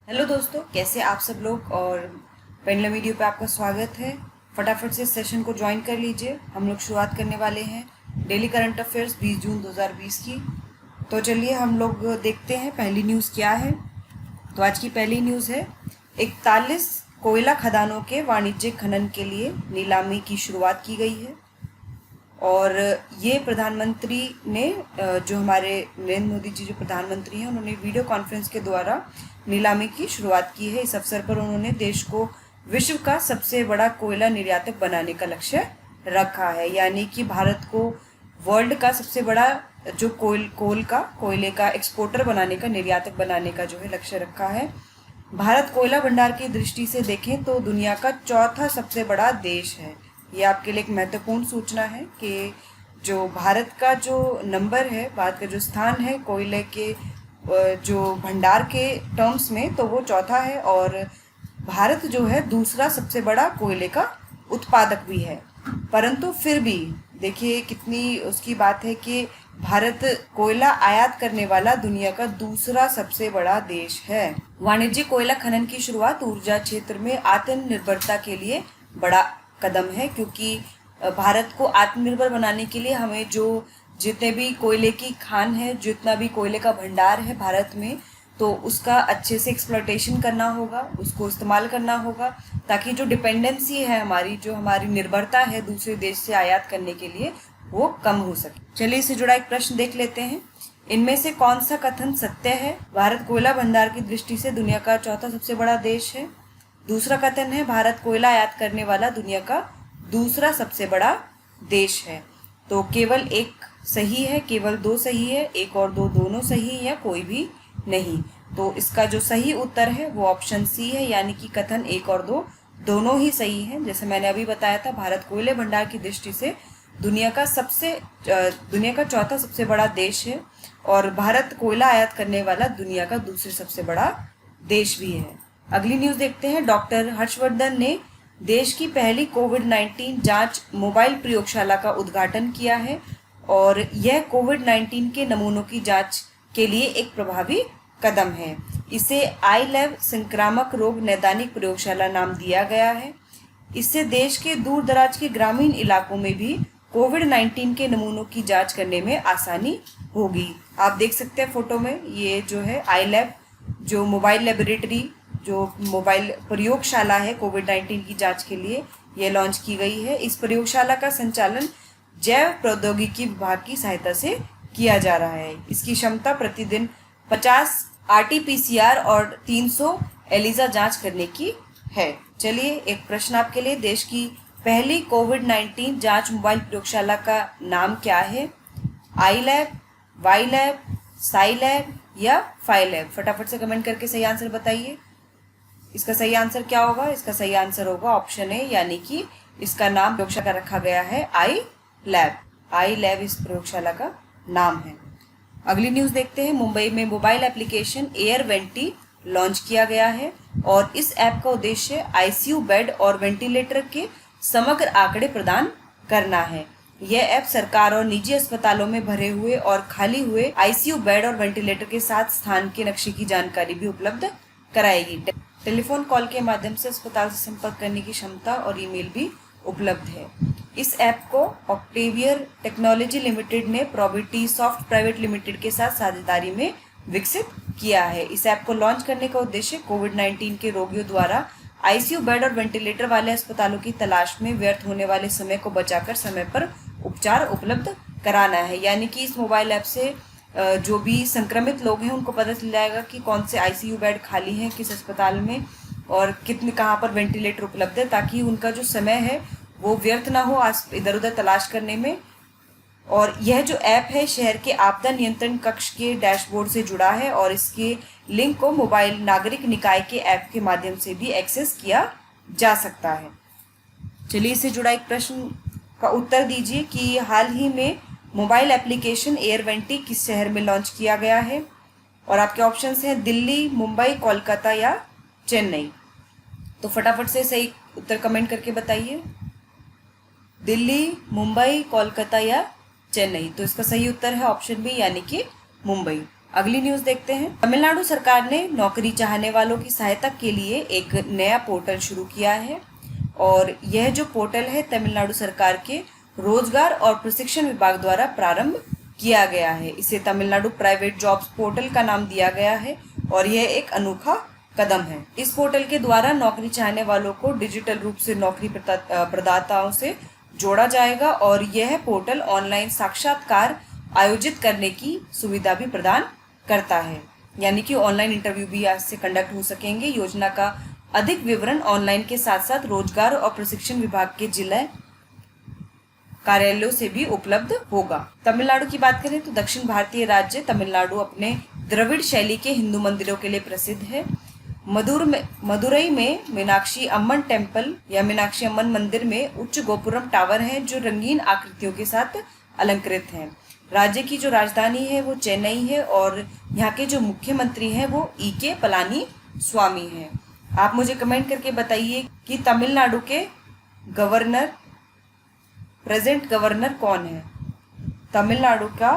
Hello दोस्तों, कैसे आप सब लोग। और पेंडुलम वीडियो पे आपका स्वागत है। फटाफट से इस सेशन को ज्वाइन कर लीजिए। हम लोग शुरुआत करने वाले हैं डेली करंट अफेयर्स 20 जून 2020 की। तो चलिए हम लोग देखते हैं पहली न्यूज़ क्या है। तो आज की पहली न्यूज़ है 41 कोयला खदानों के वाणिज्यिक खनन के लिए नीलामी की शुरुआत की गई है। और ये प्रधानमंत्री ने जो हमारे नरेंद्र मोदी जी जो प्रधानमंत्री हैं, उन्होंने वीडियो कॉन्फ्रेंस के द्वारा नीलामी की शुरुआत की है। इस अवसर पर उन्होंने देश को विश्व का सबसे बड़ा कोयला निर्यातक बनाने का लक्ष्य रखा है, यानी कि भारत को वर्ल्ड का सबसे बड़ा जो कोयले का एक्सपोर्टर बनाने का, निर्यातक बनाने का जो है लक्ष्य रखा है। भारत कोयला भंडार की दृष्टि से देखें तो दुनिया का चौथा सबसे बड़ा देश है। ये आपके लिए एक महत्वपूर्ण सूचना है कि जो भारत का जो नंबर है, भारत का जो स्थान है कोयले के जो भंडार के टर्म्स में, तो वो चौथा है। और भारत जो है दूसरा सबसे बड़ा कोयले का उत्पादक भी है। परंतु फिर भी देखिए कितनी उसकी बात है कि भारत कोयला आयात करने वाला दुनिया का दूसरा सबसे बड़ा देश है। वाणिज्यिक कोयला खनन की शुरुआत ऊर्जा क्षेत्र में आत्मनिर्भरता के लिए बड़ा कदम है, क्योंकि भारत को आत्मनिर्भर बनाने के लिए हमें जो जितने भी कोयले की खान है, जितना भी कोयले का भंडार है भारत में, तो उसका अच्छे से एक्सप्लॉयटेशन करना होगा, उसको इस्तेमाल करना होगा, ताकि जो डिपेंडेंसी है हमारी, जो हमारी निर्भरता है दूसरे देश से आयात करने के लिए, वो कम हो सके। चलिए इससे जुड़ा एक प्रश्न देख लेते हैं। इनमें से कौन सा कथन सत्य है? भारत कोयला भंडार की दृष्टि से दुनिया का चौथा सबसे बड़ा देश है। दूसरा कथन है भारत कोयला आयात करने वाला दुनिया का दूसरा सबसे बड़ा देश है। तो केवल एक सही है, केवल दो सही है, एक और दो दोनों सही है या कोई भी नहीं। तो इसका जो सही उत्तर है वो ऑप्शन सी है, यानी कि कथन एक और दो दोनों ही सही हैं। जैसे मैंने अभी बताया था, भारत कोयले भंडार की दृष्टि से दुनिया का चौथा सबसे बड़ा देश है और भारत कोयला आयात करने वाला दुनिया का दूसरे सबसे बड़ा देश भी है। अगली न्यूज़ देखते हैं। डॉक्टर हर्षवर्धन ने देश की पहली कोविड-19 जांच मोबाइल प्रयोगशाला का उद्घाटन किया है और यह कोविड-19 के नमूनों की जांच के लिए एक प्रभावी कदम है। इसे iLab संक्रामक रोग नैदानिक प्रयोगशाला नाम दिया गया है। इससे देश के दूर दराज के ग्रामीण इलाकों में भी कोविड-19 के नमूनों की जांच करने में आसानी होगी। आप देख सकते हैं फोटो में, ये जो है iLab जो मोबाइल लेबोरेटरी, जो मोबाइल प्रयोगशाला है कोविड-19 की जांच के लिए, ये लॉन्च की गई है। इस प्रयोगशाला का संचालन जैव प्रौद्योगिकी विभाग की सहायता से किया जा रहा है। इसकी क्षमता प्रतिदिन 50 RT-PCR और 300 ELISA जांच करने की है। चलिए एक प्रश्न आपके लिए। देश की पहली कोविड-19 जांच मोबाइल प्रयोगशाला का नाम क्या है? iLab, YLab, SciLab या PhyLab? फटाफट से कमेंट करके सही आंसर बताइए। इसका सही आंसर क्या होगा? इसका सही आंसर होगा ऑप्शन ए, यानी कि इसका नाम प्रयोगशाला का रखा गया है iLab। iLab इस प्रयोगशाला का नाम है। अगली न्यूज़ देखते हैं। मुंबई में mobile application air vanity launch किया गया है और इस ऐप का उद्देश्य ICU बेड और वेंटिलेटर के समग्र आंकड़े प्रदान करना है। यह ऐप सरकार और निजी अस्पतालों में भरे हुए और खाली हुए ICU बेड और वेंटिलेटर के साथ स्थान के नक्शे की जानकारी भी उपलब्ध कराएगी। टेलीफोन कॉल के माध्यम से अस्पताल से संपर्क करने की क्षमता और ईमेल भी उपलब्ध है। इस ऐप को ऑक्टेवियर टेक्नोलॉजी लिमिटेड ने प्रोबिटी सॉफ्ट प्राइवेट लिमिटेड के साथ साझेदारी में विकसित किया है। इस ऐप को लॉन्च करने का उद्देश्य कोविड-19 के रोगियों द्वारा ICU बेड और वेंटिलेटर वाले अस्पतालों की तलाश में व्यर्थ होने वाले समय को बचाकर समय पर उपचार उपलब्ध कराना है। यानी कि इस मोबाइल ऐप से जो भी संक्रमित लोग हैं उनको पता चल जाएगा कि कौन से ICU बेड खाली हैं किस अस्पताल में और कितने कहाँ पर वेंटिलेटर उपलब्ध है, ताकि उनका जो समय है वो व्यर्थ ना हो इधर उधर तलाश करने में। और यह जो ऐप है शहर के आपदा नियंत्रण कक्ष के डैशबोर्ड से जुड़ा है और इसके लिंक को मोबाइल नागरिक निकाय के ऐप के माध्यम से भी एक्सेस किया जा सकता है। चलिए इससे जुड़ा एक प्रश्न का उत्तर दीजिए कि हाल ही में मोबाइल एप्लीकेशन एयर वेंटी किस शहर में लॉन्च किया गया है? और आपके ऑप्शंस हैं दिल्ली, मुंबई, कोलकाता या चेन्नई। तो फटाफट से सही उत्तर कमेंट करके बताइए। दिल्ली, मुंबई, कोलकाता या चेन्नई। तो इसका सही उत्तर है ऑप्शन बी, यानी कि मुंबई। अगली न्यूज देखते हैं। तमिलनाडु सरकार ने नौकरी चाहने वालों की सहायता के लिए एक नया पोर्टल शुरू किया है और यह जो पोर्टल है तमिलनाडु सरकार के रोजगार और प्रशिक्षण विभाग द्वारा प्रारंभ किया गया है। इसे तमिलनाडु प्राइवेट जॉब्स पोर्टल का नाम दिया गया है और यह एक अनोखा कदम है। इस पोर्टल के द्वारा नौकरी चाहने वालों को डिजिटल रूप से नौकरी प्रदाताओं से जोड़ा जाएगा और यह पोर्टल ऑनलाइन साक्षात्कार आयोजित करने की सुविधा भी प्रदान करता है, यानी कि ऑनलाइन इंटरव्यू भी आज से कंडक्ट हो सकेंगे। योजना का अधिक विवरण ऑनलाइन के साथ साथ रोजगार और प्रशिक्षण विभाग के जिला कार्यालयों से भी उपलब्ध होगा। तमिलनाडु की बात करें तो दक्षिण भारतीय राज्य तमिलनाडु अपने द्रविड़ शैली के हिंदू मंदिरों के लिए प्रसिद्ध है। मदुरई में मीनाक्षी अम्मन टेम्पल या मीनाक्षी अम्मन मंदिर में उच्च गोपुरम टावर हैं जो रंगीन आकृतियों के साथ अलंकृत हैं। राज्य की जो राजधानी है वो चेन्नई है और यहाँ के जो मुख्यमंत्री हैं वो E.K. पलानी स्वामी हैं। आप मुझे कमेंट करके बताइए कि तमिलनाडु के प्रेजेंट गवर्नर कौन है। तमिलनाडु का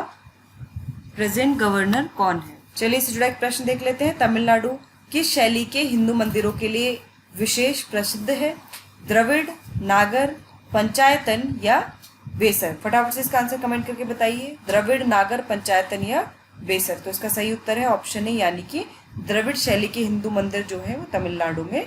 प्रेजेंट गवर्नर कौन है। चलिए इससे जुड़ा एक प्रश्न देख लेते हैं। तमिलनाडु किस शैली के हिंदू मंदिरों के लिए विशेष प्रसिद्ध है? द्रविड़, नागर, पंचायतन या बेसर? फटाफट से इसका आंसर कमेंट करके बताइए। द्रविड़, नागर, पंचायतन या बेसर? तो इसका सही उत्तर है ऑप्शन ए, यानी कि द्रविड़ शैली के हिंदू मंदिर जो है वो तमिलनाडु में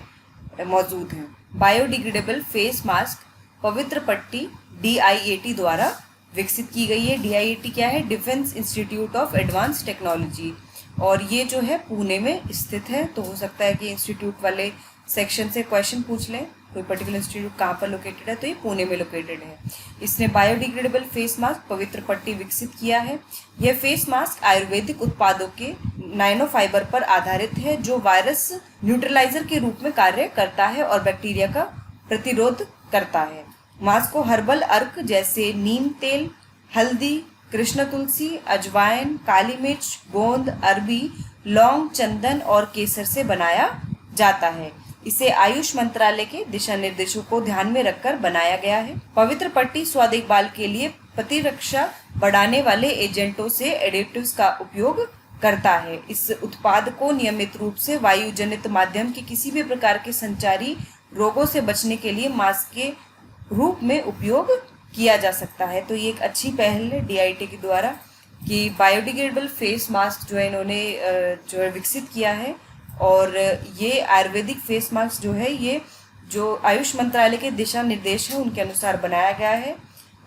मौजूद हैं। बायोडिग्रेडेबल फेस मास्क पवित्र पट्टी DIAT द्वारा विकसित की गई है। DIAT क्या है? Defence institute of advance technology, और ये जो है पुणे में स्थित है। तो हो सकता है कि इंस्टीट्यूट वाले सेक्शन से क्वेश्चन पूछ लें कोई पर्टिकुलर इंस्टीट्यूट कहाँ पर लोकेटेड है, तो ये पुणे में लोकेटेड है। इसने बायोडिग्रेडेबल फेस मास्क पवित्र पट्टी विकसित किया है। यह फेस मास्क आयुर्वेदिक उत्पादों के नाइनो फाइबर पर आधारित है जो वायरस न्यूट्रलाइजर के रूप में कार्य करता है और बैक्टीरिया का प्रतिरोध करता है। मास्क को हर्बल अर्क जैसे नीम तेल, हल्दी, कृष्ण तुलसी, अजवाइन, काली मिर्च, गोंद, अरबी, लौंग, चंदन और केसर से बनाया जाता है। इसे आयुष मंत्रालय के दिशा निर्देशों को ध्यान में रखकर बनाया गया है। पवित्र पट्टी स्व देखभाल के लिए प्रतिरक्षा बढ़ाने वाले एजेंटों से एडिटिव्स का उपयोग करता है। इस उत्पाद को नियमित रूप से वायु जनित माध्यम के किसी भी प्रकार के संचारी रोगों से बचने के लिए मास्क के रूप में उपयोग किया जा सकता है। तो ये एक अच्छी पहल है DIAT के द्वारा कि बायोडिग्रेडेबल फेस मास्क जो है इन्होंने जो है विकसित किया है, और ये आयुर्वेदिक फेस मास्क जो है ये जो आयुष मंत्रालय के दिशा निर्देश हैं उनके अनुसार बनाया गया है,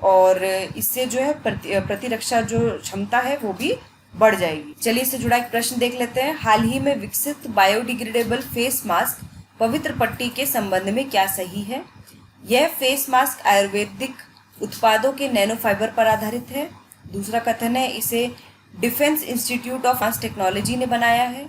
और इससे जो है प्रतिरक्षा जो क्षमता है वो भी बढ़ जाएगी। चलिए इससे जुड़ा एक प्रश्न देख लेते हैं। हाल ही में विकसित बायोडिग्रेडेबल फेस मास्क पवित्र पट्टी के संबंध में क्या सही है? यह फेस मास्क आयुर्वेदिक उत्पादों के नैनो फाइबर पर आधारित है। दूसरा कथन है इसे defence institute of advance technology ने बनाया है।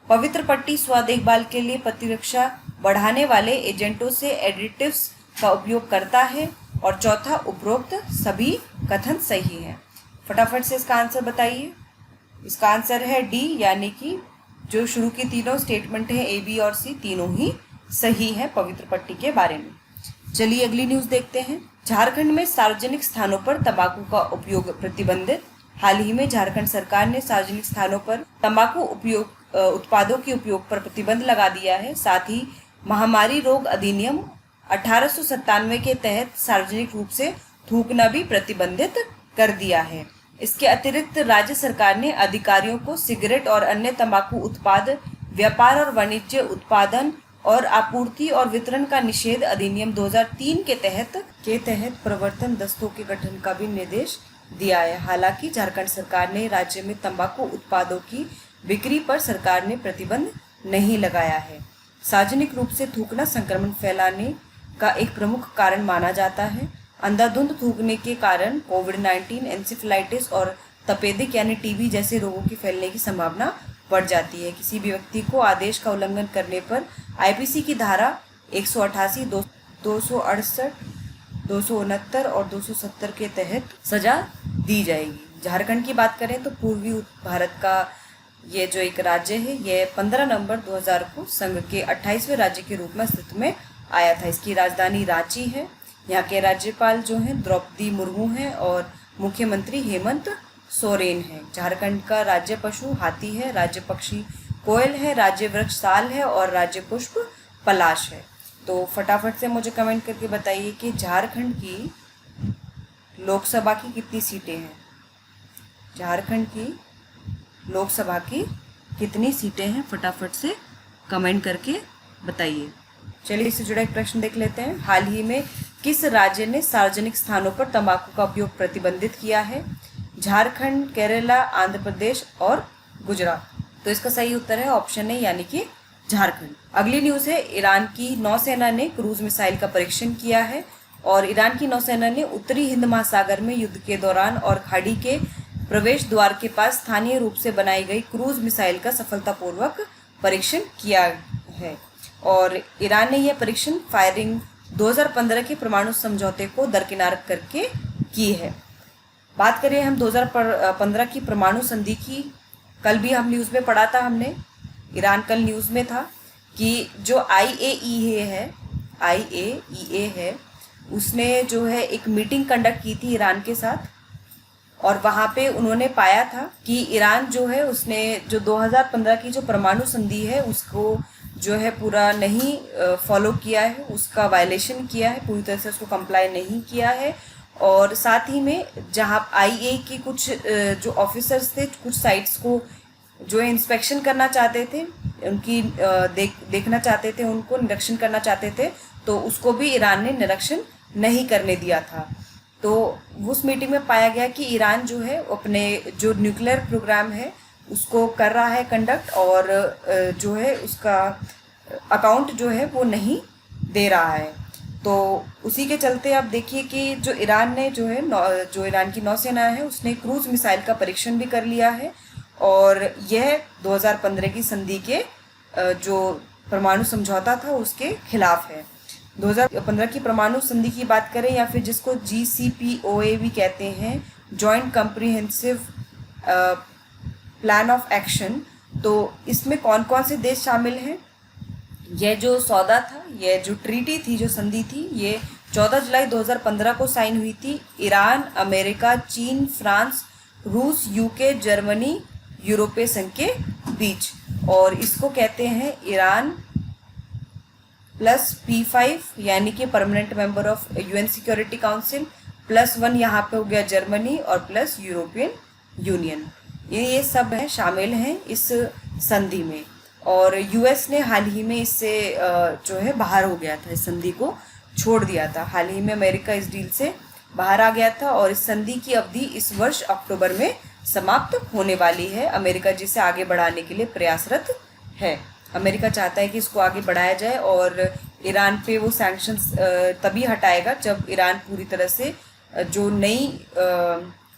पवित्र पट्टी स्व देखभाल के लिए प्रतिरक्षा बढ़ाने वाले एजेंटों से एडिटिव्स का उपयोग करता है, और चौथा उपरोक्त सभी कथन सही हैं। फटाफट से इसका आंसर बताइए। इसका आंसर है डी, यानी कि जो शुरू की तीनों स्टेटमेंट हैं A, B और C तीनों ही सही हैं पवित्र पट्टी के बारे में। चलिए अगली न्यूज देखते हैं। झारखंड में सार्वजनिक स्थानों पर तंबाकू का उपयोग प्रतिबंधित। हाल ही में झारखंड सरकार ने सार्वजनिक स्थानों पर तंबाकू उत्पादों के उपयोग पर प्रतिबंध लगा दिया है। साथ ही महामारी रोग अधिनियम 1897 के तहत सार्वजनिक रूप से थूकना भी प्रतिबंधित कर दिया है। इसके अतिरिक्त राज्य सरकार ने अधिकारियों को सिगरेट और अन्य तंबाकू उत्पाद व्यापार और वाणिज्य उत्पादन और आपूर्ति और वितरण का निषेध अधिनियम 2003 के तहत प्रवर्तन दस्तों के गठन का भी निर्देश दिया है। हालांकि झारखंड सरकार ने राज्य में तंबाकू उत्पादों की बिक्री पर सरकार ने प्रतिबंध नहीं लगाया है। सार्वजनिक रूप से थूकना संक्रमण फैलाने का एक प्रमुख कारण माना जाता है। अंधाधुंध थूकने के कारण कोविड-19, एन्सेफेलाइटिस और तपेदिक यानी टीबी जैसे रोगों की फैलने की संभावना बढ़ जाती है। किसी भी व्यक्ति को आदेश का उल्लंघन करने पर IPC की धारा 188, 268, 269 और 270 के तहत सजा दी जाएगी। झारखंड की बात करें तो पूर्वी भारत का ये जो एक राज्य है, ये 15 नवंबर 2000 को संघ के 28वें राज्य के रूप में अस्तित्व में आया था। इसकी राजधानी रांची है। यहाँ के राज्यपाल जो हैं द्रौपदी मुर्मू हैं और मुख्यमंत्री हेमंत सोरेन है। झारखंड का राज्य पशु हाथी है, राज्य पक्षी कोयल है, राज्य वृक्ष साल है और राज्य पुष्प पलाश है। तो फटाफट से मुझे कमेंट करके बताइए कि झारखंड की लोकसभा की कितनी सीटें हैं। झारखंड की लोकसभा की कितनी सीटें हैं, फटाफट से कमेंट करके बताइए। चलिए इससे जुड़ा एक प्रश्न देख लेते हैं। हाल ही में किस राज्य ने सार्वजनिक स्थानों पर तंबाकू का उपयोग प्रतिबंधित किया है? झारखंड, केरला, आंध्र प्रदेश और गुजरात। तो इसका सही उत्तर है ऑप्शन ए यानी कि झारखंड। अगली न्यूज़ है, ईरान की नौसेना ने क्रूज मिसाइल का परीक्षण किया है और ईरान की नौसेना ने उत्तरी हिंद महासागर में युद्ध के दौरान और खाड़ी के प्रवेश द्वार के पास स्थानीय रूप से बनाई गई क्रूज मिसाइल का सफलतापूर्वक परीक्षण किया है और ईरान ने यह परीक्षण फायरिंग 2015 के परमाणु समझौते को दरकिनार करके की है। बात करें हम 2015 की परमाणु संधि की, कल भी हम न्यूज़ में पढ़ा था हमने, ईरान कल न्यूज़ में था कि जो IAEA है उसने जो है एक मीटिंग कंडक्ट की थी ईरान के साथ और वहाँ पे उन्होंने पाया था कि ईरान जो है उसने जो 2015 की जो परमाणु संधि है उसको जो है पूरा नहीं फॉलो किया है, उसका वायलेशन किया है, पूरी तरह से उसको कंप्लाई नहीं किया है। और साथ ही में जहाँ IA के कुछ जो ऑफिसर्स थे कुछ साइट्स को जो है इंस्पेक्शन करना चाहते थे, उनकी देखना चाहते थे, उनको निरीक्षण करना चाहते थे, तो उसको भी ईरान ने निरीक्षण नहीं करने दिया था। तो उस मीटिंग में पाया गया कि ईरान जो है अपने जो न्यूक्लियर प्रोग्राम है उसको कर रहा है कंडक्ट और जो है उसका अकाउंट जो है वो नहीं दे रहा है। तो उसी के चलते आप देखिए कि जो ईरान ने जो है जो ईरान की नौसेना है उसने क्रूज मिसाइल का परीक्षण भी कर लिया है और यह 2015 की संधि के जो परमाणु समझौता था उसके खिलाफ है। 2015 की परमाणु संधि की बात करें या फिर जिसको JCPOA भी कहते हैं, joint comprehensive plan of action, तो इसमें कौन कौन से देश शामिल हैं? यह जो सौदा था, यह जो ट्रीटी थी, जो संधि थी, ये 14 जुलाई 2015 को साइन हुई थी ईरान, अमेरिका, चीन, फ्रांस, रूस, UK, जर्मनी, यूरोपीय संघ के बीच और इसको कहते हैं ईरान प्लस P5 यानी कि permanent member of UN security council, +1 यहाँ पे हो गया जर्मनी और प्लस यूरोपियन यूनियन। ये सब है शामिल हैं इस संधि में और US ने हाल ही में इससे जो है बाहर हो गया था, इस संधि को छोड़ दिया था। हाल ही में अमेरिका इस डील से बाहर आ गया था और इस संधि की अवधि इस वर्ष अक्टूबर में समाप्त होने वाली है। अमेरिका जिसे आगे बढ़ाने के लिए प्रयासरत है। अमेरिका चाहता है कि इसको आगे बढ़ाया जाए और ईरान पे वो सैंक्शंस तभी हटाएगा जब ईरान पूरी तरह से जो नई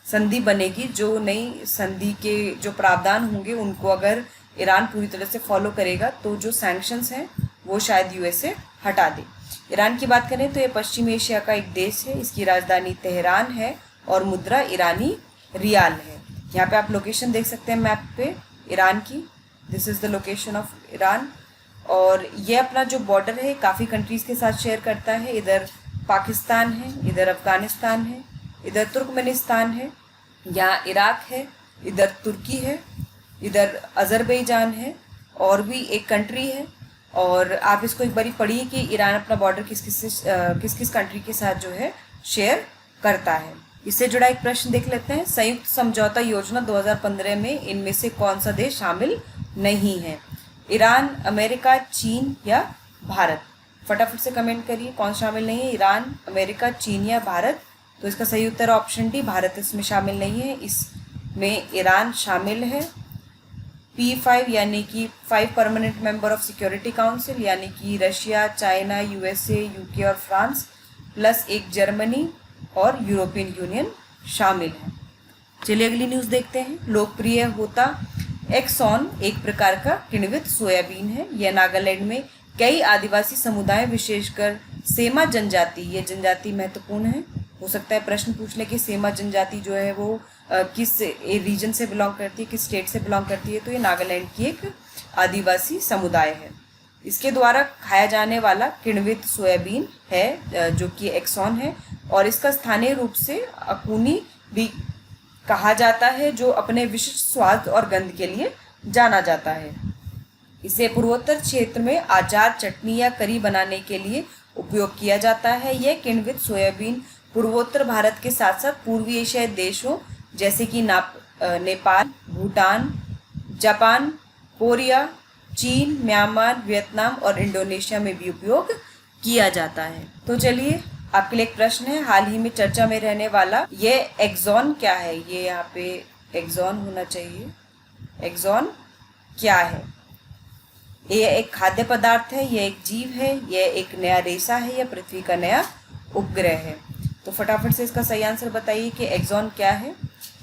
संधि बनेगी, जो नई संधि के जो प्रावधान होंगे उनको अगर ईरान पूरी तरह से फॉलो करेगा तो जो सैंक्शंस हैं वो शायद USA हटा दे। ईरान की बात करें तो ये पश्चिमी एशिया का एक देश है, इसकी राजधानी तेहरान है और मुद्रा ईरानी रियाल है। यहाँ पे आप लोकेशन देख सकते हैं मैप पे ईरान की, this is the location of Iran और ये अपना जो बॉर्डर है काफ़ी कंट्रीज़ के साथ शेयर करता है। इधर पाकिस्तान है, इधर अफ़गानिस्तान है, इधर तुर्कमेनिस्तान है, यहाँ इराक है, इधर तुर्की है, इधर अज़रबैजान है और भी एक कंट्री है। और आप इसको एक बारी पढ़िए कि ईरान अपना बॉर्डर किस किस कंट्री के साथ जो है शेयर करता है। इससे जुड़ा एक प्रश्न देख लेते हैं। संयुक्त समझौता योजना 2015 में इनमें से कौन सा देश शामिल नहीं है? ईरान, अमेरिका, चीन या भारत? फटाफट से कमेंट करिए कौन शामिल नहीं है, ईरान, अमेरिका, चीन या भारत। तो इसका सही उत्तर ऑप्शन डी, भारत इसमें शामिल नहीं है। इसमें ईरान शामिल है। P5 यानी कि 5 permanent member of security council यानी कि रशिया, चाइना, USA, UK और फ्रांस प्लस एक जर्मनी और यूरोपियन यूनियन शामिल है। चलिए अगली न्यूज़ देखते हैं। लोकप्रिय होता एक्सॉन एक प्रकार का किण्वित सोयाबीन है। यह नागालैंड में कई आदिवासी समुदाय विशेषकर सेमा जनजाति, ये जनजाति महत्वपूर्ण है। हो सकता है प्रश्न पूछ ले कि सेमा जनजाति जो है वो किस रीजन से बिलोंग करती है, किस स्टेट से बिलोंग करती है। तो ये नागालैंड की एक आदिवासी समुदाय है। इसके द्वारा खाया जाने वाला किण्वित सोयाबीन है जो कि एक्सॉन है और इसका स्थानीय रूप से अकुनी भी कहा जाता है, जो अपने विशिष्ट स्वाद और गंध के लिए जाना जाता है। इसे पूर्वोत्तर क्षेत्र में अचार, चटनी या करी बनाने के लिए उपयोग किया जाता है। यह किण्वित सोयाबीन पूर्वोत्तर भारत के साथ साथ पूर्वी एशियाई देशों जैसे कि नेपाल, भूटान, जापान, कोरिया, चीन, म्यांमार, वियतनाम और इंडोनेशिया में भी उपयोग किया जाता है। तो चलिए, आपके लिए एक प्रश्न है, हाल ही में चर्चा में रहने वाला ये एक्सॉन क्या है? ये यहाँ पे एक्सॉन होना चाहिए। एक्सॉन क्या है? ये एक खाद्य पदार्थ है, यह एक जीव है, यह एक नया रेशा है, या पृथ्वी का नया उपग्रह है? तो फटाफट से इसका सही आंसर बताइए कि एक्सॉन क्या है।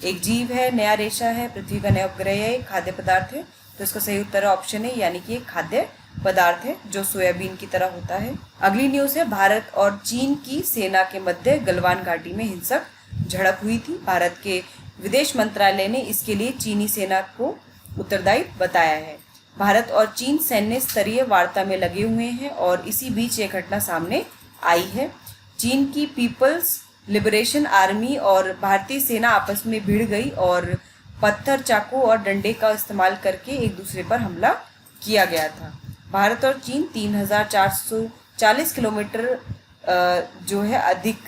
एक जीव है, नया रेशा है, पृथ्वी का नया उपग्रह है, एक खाद्य पदार्थ है। तो इसका सही उत्तर ऑप्शन है, यानी कि एक खाद्य पदार्थ है जो सोयाबीन की तरह होता है। अगली न्यूज है, भारत और चीन की सेना के मध्य गलवान घाटी में हिंसक झड़प हुई थी। भारत के विदेश मंत्रालय ने इसके लिए चीनी सेना को उत्तरदायी बताया है। भारत और चीन सैन्य स्तरीय वार्ता में लगे हुए हैं और इसी बीच ये घटना सामने आई है। चीन की पीपल्स लिबरेशन आर्मी और भारतीय सेना आपस में भिड़ गई और पत्थर, चाकू और डंडे का इस्तेमाल करके एक दूसरे पर हमला किया गया था। भारत और चीन 3440 किलोमीटर जो है अधिक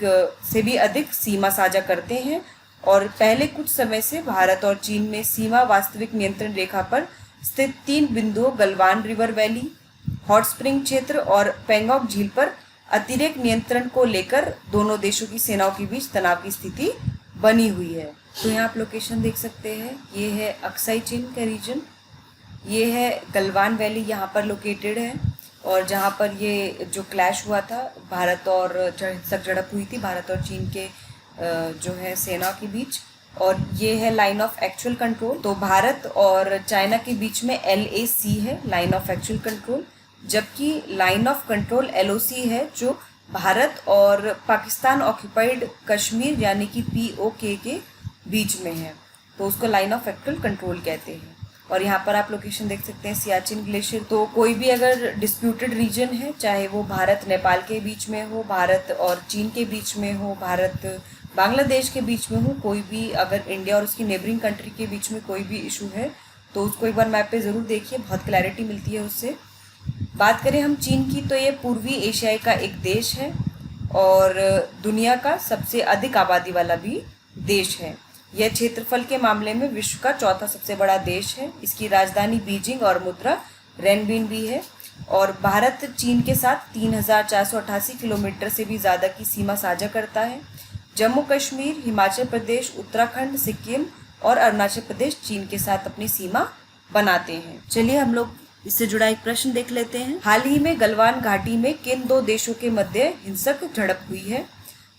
से भी अधिक सीमा साझा करते हैं और पहले कुछ समय से भारत और चीन में सीमा वास्तविक नियंत्रण रेखा पर स्थित 3 बिंदुओं Galwan river valley, hot spring क्षेत्र और पेंगोंग झील पर अतिरेक नियंत्रण को लेकर दोनों देशों की सेनाओं के बीच तनाव की स्थिति बनी हुई है। तो यहाँ आप लोकेशन देख सकते हैं, ये है अक्साई चीन का रीजन, ये है गलवान वैली यहाँ पर लोकेटेड है और जहाँ पर ये जो क्लैश हुआ था भारत और हिंसक झड़प हुई थी भारत और चीन के जो है सेना के बीच, और ये है लाइन ऑफ एक्चुअल कंट्रोल। तो भारत और चाइना के बीच में LAC है, लाइन ऑफ एक्चुअल कंट्रोल, जबकि लाइन ऑफ कंट्रोल LOC है जो भारत और पाकिस्तान ऑक्यूपाइड कश्मीर यानी कि POK के बीच में है। तो उसको लाइन ऑफ एक्चुअल कंट्रोल कहते हैं। और यहाँ पर आप लोकेशन देख सकते हैं, सियाचिन ग्लेशियर। तो कोई भी अगर डिस्प्यूटेड रीजन है, चाहे वो भारत नेपाल के बीच में हो, भारत और चीन के बीच में हो, भारत बांग्लादेश के बीच में हो, कोई भी अगर इंडिया और उसकी नेबरिंग कंट्री के बीच में कोई भी इशू है तो उसको एक बार मैप पे ज़रूर देखिए, बहुत क्लैरिटी मिलती है उससे। बात करें हम चीन की, तो ये पूर्वी एशियाई का एक देश है और दुनिया का सबसे अधिक आबादी वाला भी देश है। यह क्षेत्रफल के मामले में विश्व का चौथा सबसे बड़ा देश है। इसकी राजधानी बीजिंग और मुद्रा रेनबिन है और भारत चीन के साथ 3488 किलोमीटर से भी ज़्यादा की सीमा साझा करता है। जम्मू कश्मीर, हिमाचल प्रदेश, उत्तराखंड, सिक्किम और अरुणाचल प्रदेश चीन के साथ अपनी सीमा बनाते हैं। चलिए हम लोग इससे जुड़ा एक प्रश्न देख लेते हैं। हाल ही में गलवान घाटी में किन 2 देशों के मध्य हिंसक झड़प हुई है?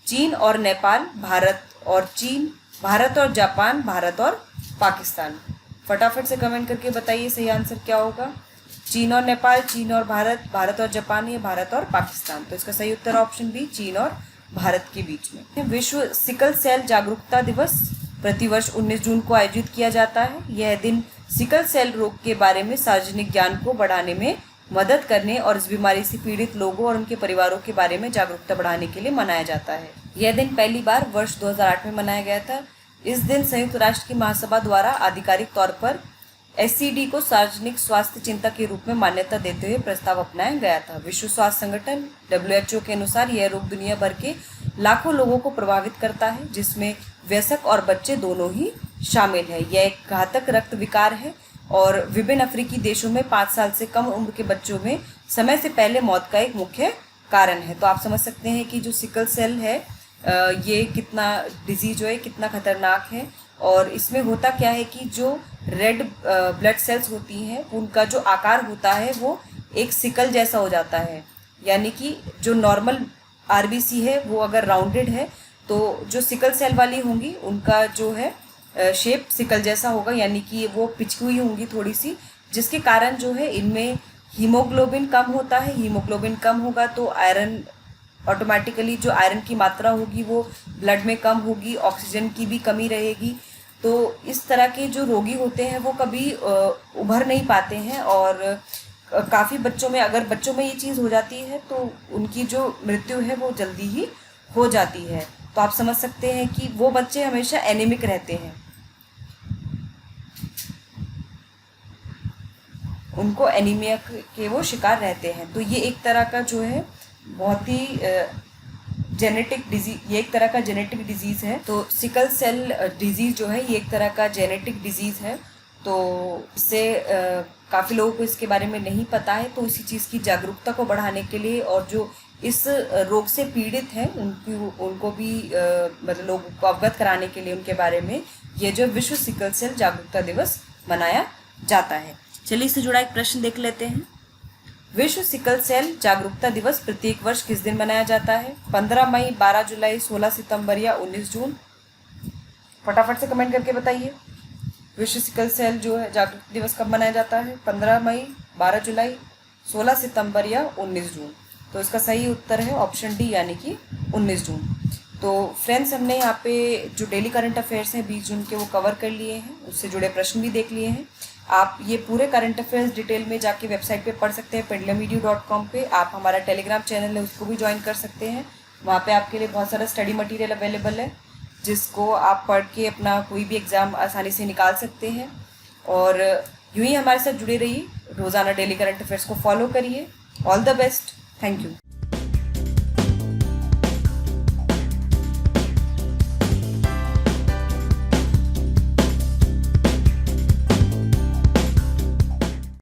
चीन और नेपाल, भारत और चीन, भारत और जापान, भारत और पाकिस्तान। फटाफट से कमेंट करके बताइए सही आंसर क्या होगा। चीन और नेपाल, चीन और भारत, भारत और जापान, या भारत और पाकिस्तान। तो इसका सही उत्तर ऑप्शन बी, चीन और भारत के बीच में। विश्व सिकल सेल जागरूकता दिवस प्रतिवर्ष 19 जून को आयोजित किया जाता है। यह दिन सिकल सेल रोग के बारे में सार्वजनिक ज्ञान को बढ़ाने में मदद करने और इस बीमारी से पीड़ित लोगों और उनके परिवारों के बारे में जागरूकता बढ़ाने के लिए मनाया जाता है। यह दिन पहली बार वर्ष 2008 में मनाया गया था। इस दिन संयुक्त राष्ट्र की महासभा द्वारा आधिकारिक तौर पर SCD को सार्वजनिक स्वास्थ्य चिंता के रूप में मान्यता देते हुए प्रस्ताव अपनाया गया था। विश्व स्वास्थ्य संगठन WHO के अनुसार यह रोग दुनिया भर के लाखों लोगों को प्रभावित करता है, जिसमें वयस्क और बच्चे दोनों ही शामिल है। यह एक घातक रक्त विकार है और विभिन्न अफ्रीकी देशों में 5 साल से कम उम्र के बच्चों में समय से पहले मौत का एक मुख्य कारण है। तो आप समझ सकते हैं कि जो सिकल सेल है ये कितना डिजीज है, कितना खतरनाक है। और इसमें होता क्या है कि जो रेड ब्लड सेल्स होती हैं उनका जो आकार होता है वो एक सिकल जैसा हो जाता है, यानी कि जो नॉर्मल RBC है वो अगर राउंडेड है तो जो सिकल सेल वाली होंगी उनका जो है शेप सिकल जैसा होगा, यानी कि वो पिचकी हुई होंगी थोड़ी सी, जिसके कारण जो है इनमें हीमोग्लोबिन कम होता है। हीमोग्लोबिन कम होगा तो आयरन ऑटोमेटिकली जो आयरन की मात्रा होगी वो ब्लड में कम होगी, ऑक्सीजन की भी कमी रहेगी। तो इस तरह के जो रोगी होते हैं वो कभी उभर नहीं पाते हैं और काफ़ी बच्चों में, अगर बच्चों में ये चीज़ हो जाती है तो उनकी जो मृत्यु है वो जल्दी ही हो जाती है। तो आप समझ सकते हैं कि वो बच्चे हमेशा एनीमिक रहते हैं। उनको एनीमिया के वो शिकार रहते हैं। तो ये एक तरह का जो है बहुत ही जेनेटिक डिजीज, ये एक तरह का जेनेटिक डिजीज़ है। तो सिकल सेल डिजीज़ जो है ये एक तरह का जेनेटिक डिजीज़ है। तो इससे काफ़ी लोगों को इसके बारे में नहीं पता है। तो इसी चीज़ की जागरूकता को बढ़ाने के लिए और जो इस रोग से पीड़ित हैं उनको भी मतलब लोगों को अवगत कराने के लिए उनके बारे में ये जो विश्व सिकल सेल जागरूकता दिवस मनाया जाता है। चलिए इससे जुड़ा एक प्रश्न देख लेते हैं। विश्व सिकल सेल जागरूकता दिवस प्रत्येक वर्ष किस दिन मनाया जाता है? 15 मई, 12 जुलाई, 16 सितंबर या 19 जून? फटाफट से कमेंट करके बताइए। विश्व सिकल सेल जो है जागरूकता दिवस कब मनाया जाता है? 15 मई, 12 जुलाई, 16 सितंबर या 19 जून? तो इसका सही उत्तर है ऑप्शन डी यानी कि 19 जून। तो फ्रेंड्स, हमने यहाँ पे जो डेली करंट अफेयर्स हैं 20 जून के वो कवर कर लिए हैं, उससे जुड़े प्रश्न भी देख लिए हैं। आप ये पूरे करंट अफेयर्स डिटेल में जाके वेबसाइट पे पढ़ सकते हैं pendulumedu.com पे। आप हमारा टेलीग्राम चैनल है उसको भी ज्वाइन कर सकते हैं। वहाँ पे आपके लिए बहुत सारा स्टडी मटेरियल अवेलेबल है जिसको आप पढ़ के अपना कोई भी एग्ज़ाम आसानी से निकाल सकते हैं। और यूँ ही हमारे साथ जुड़े रहिए, रोज़ाना डेली करंट अफेयर्स को फॉलो करिए। All the best, thank you.